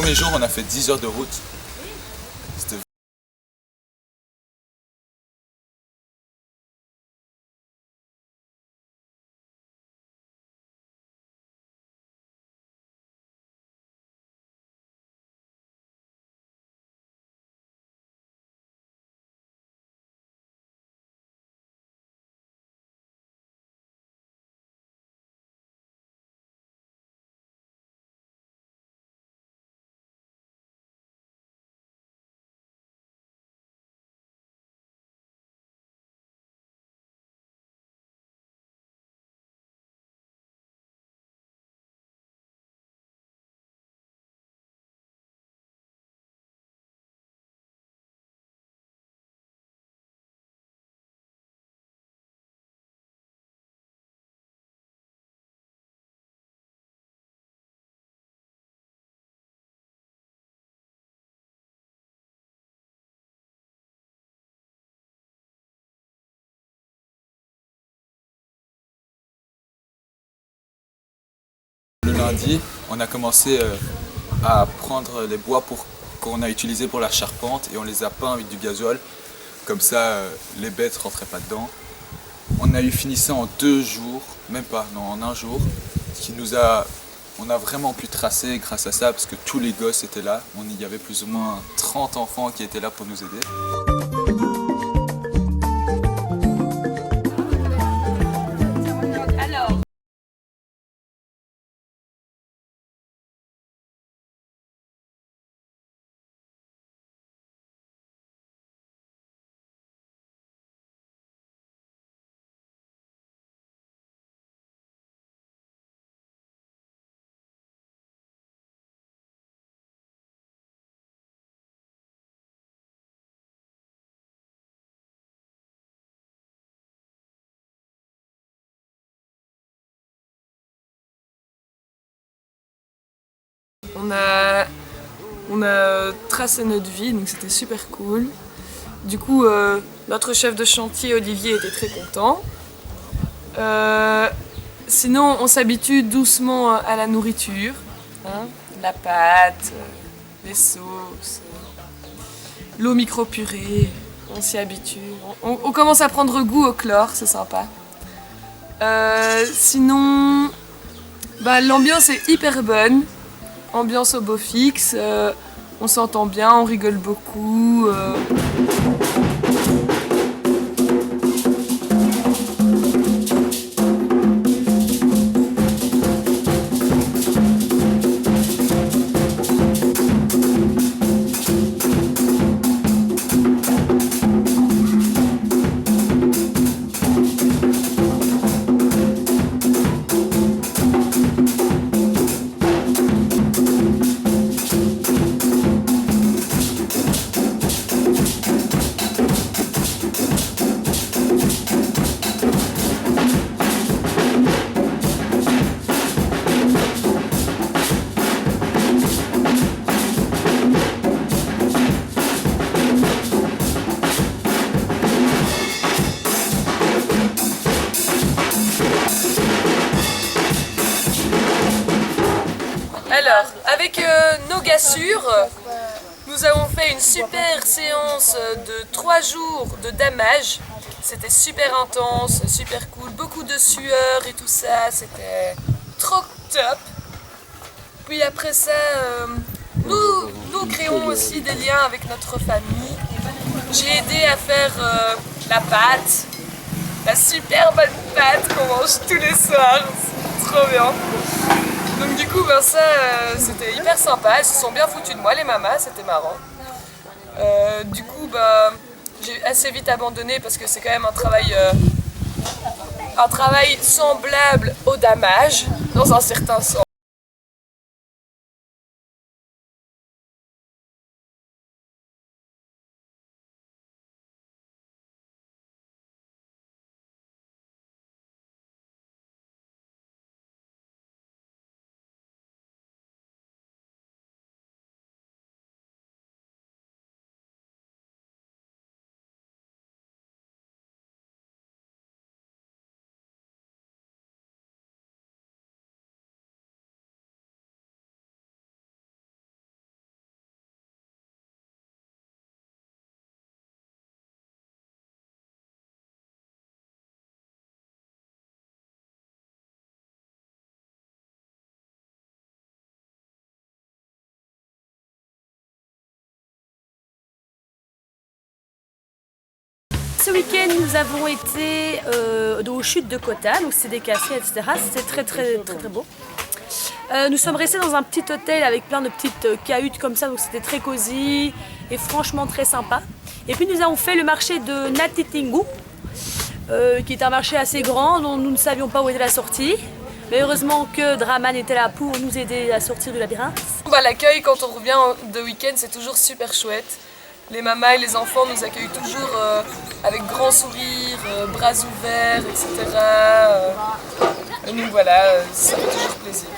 premier jour, on a fait 10 heures de route. C'était le lundi, on a commencé à prendre les bois qu'on a utilisés pour la charpente et on les a peints avec du gasoil. Comme ça, les bêtes rentraient pas dedans. On a eu fini ça en 2 jours, même pas, non, en un jour. On a vraiment pu tracer grâce à ça parce que tous les gosses étaient là. Il y avait plus ou moins 30 enfants qui étaient là pour nous aider. On a tracé notre vie, donc c'était super cool. Du coup, notre chef de chantier, Olivier, était très content. Sinon, on s'habitue doucement à la nourriture. Hein, la pâte, les sauces, l'eau micro-purée, on s'y habitue. On commence à prendre goût au chlore, c'est sympa. Sinon, l'ambiance est hyper bonne. Ambiance au beau fixe, on s'entend bien, on rigole beaucoup. Alors, avec nos gassures, nous avons fait une super séance de 3 jours de damage. C'était super intense, super cool, beaucoup de sueur et tout ça, c'était trop top. Puis après ça, nous créons aussi des liens avec notre famille. J'ai aidé à faire la pâte, la super bonne pâte qu'on mange tous les soirs, c'est trop bien. Donc du coup, c'était hyper sympa, elles se sont bien foutues de moi, les mamas, c'était marrant. Du coup, j'ai assez vite abandonné parce que c'est quand même un travail semblable au damage, dans un certain sens. ce week-end, nous avons été aux chutes de Kota, donc c'est des cascades, etc. C'était très beau. Nous sommes restés dans un petit hôtel avec plein de petites cahutes comme ça, donc c'était très cosy et franchement très sympa. Et puis nous avons fait le marché de Natitingu, qui est un marché assez grand dont nous ne savions pas où était la sortie. Mais heureusement que Draman était là pour nous aider à sortir du labyrinthe. Bah, l'accueil quand on revient de week-end, c'est toujours super chouette. Les mamas et les enfants nous accueillent toujours avec grand sourire, bras ouverts, etc. Et donc voilà, ça fait toujours plaisir.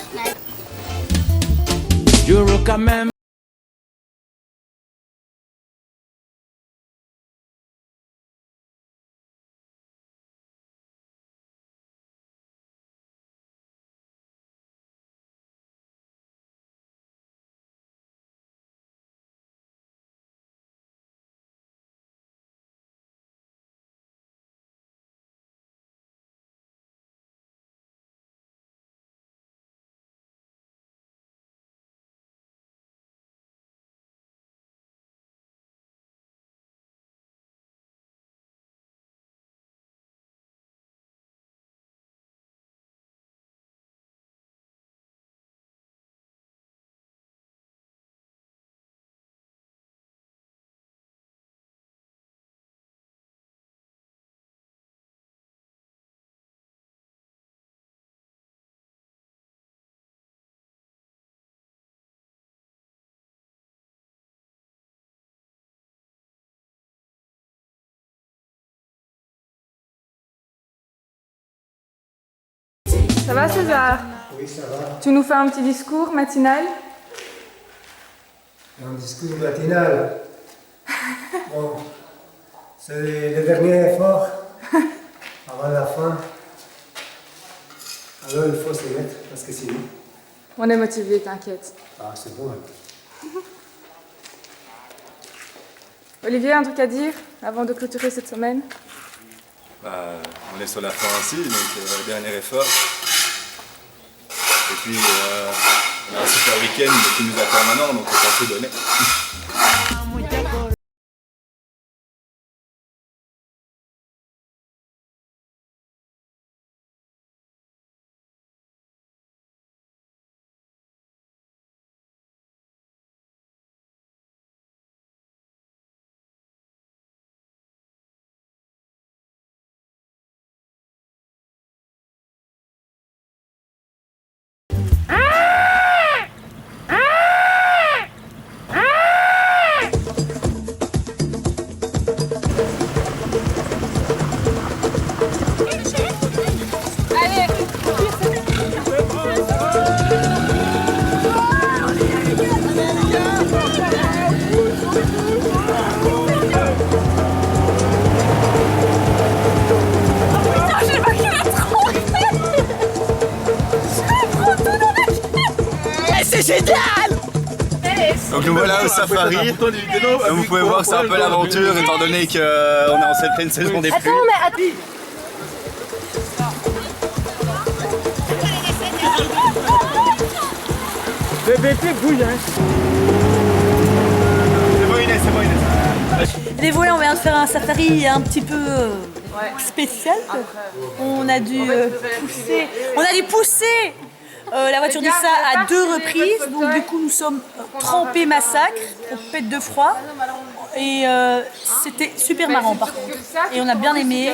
Ça va César? Oui, ça va. Tu nous fais un petit discours matinal? Un discours matinal. Bon, c'est le dernier effort avant la fin. Alors il faut se mettre parce que sinon. On est motivé, t'inquiète. Ah, c'est bon. Olivier, un truc à dire avant de clôturer cette semaine? On est sur la fin aussi, donc dernier effort. Et puis on a un super week-end qui nous attend maintenant, donc on va tout donner. Donc nous voilà au safari. Vous pouvez voir que c'est un peu l'aventure étant donné qu'on est en cette pleine saison des pluies. Le BP bouge, hein. C'est bon Inès, c'est bon Inès. Et voilà, on vient de faire un safari un petit peu spécial. On a dû pousser la voiture d'Issa à 2 reprises. Donc du coup, nous sommes trempés massacre, on pète de froid. Et c'était super marrant par contre. Et on a bien aimé.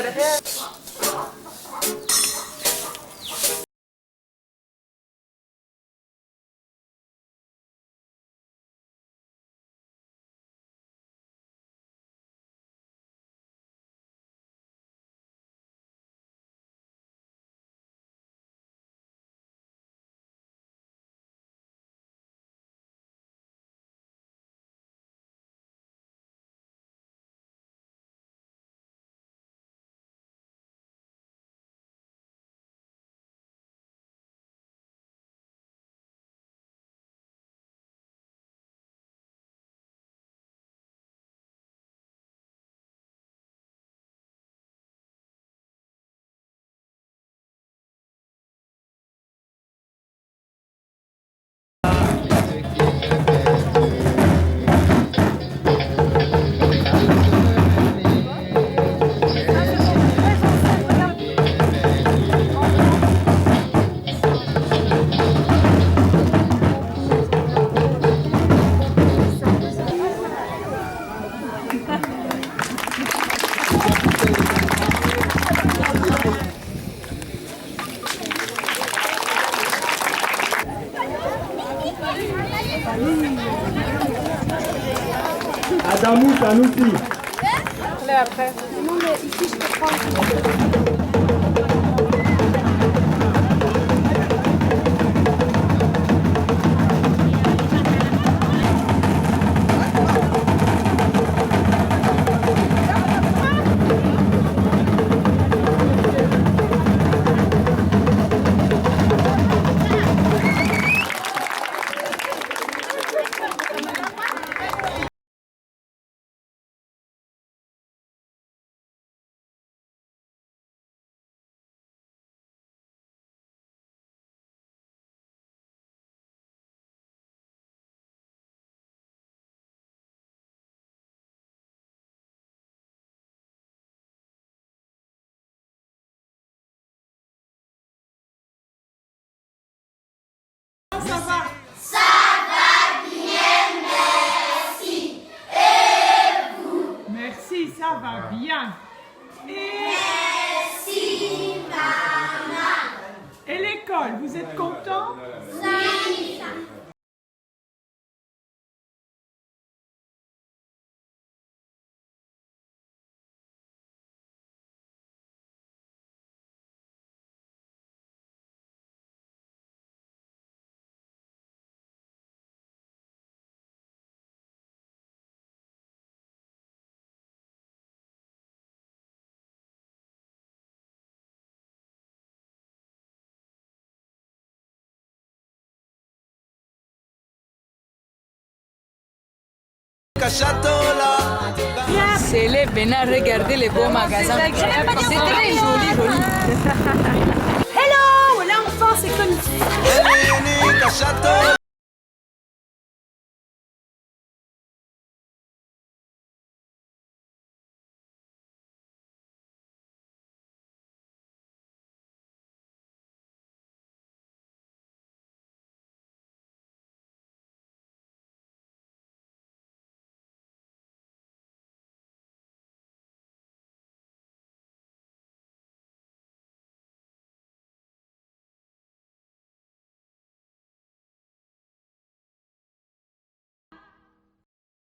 Camus, un outil. Après. Non, mais ici, je peux prendre. Merci, ça va bien. Merci, maman. Et l'école, vous êtes content? Oui. C'est les venez regarder les beaux magasins. C'est très joli, joli.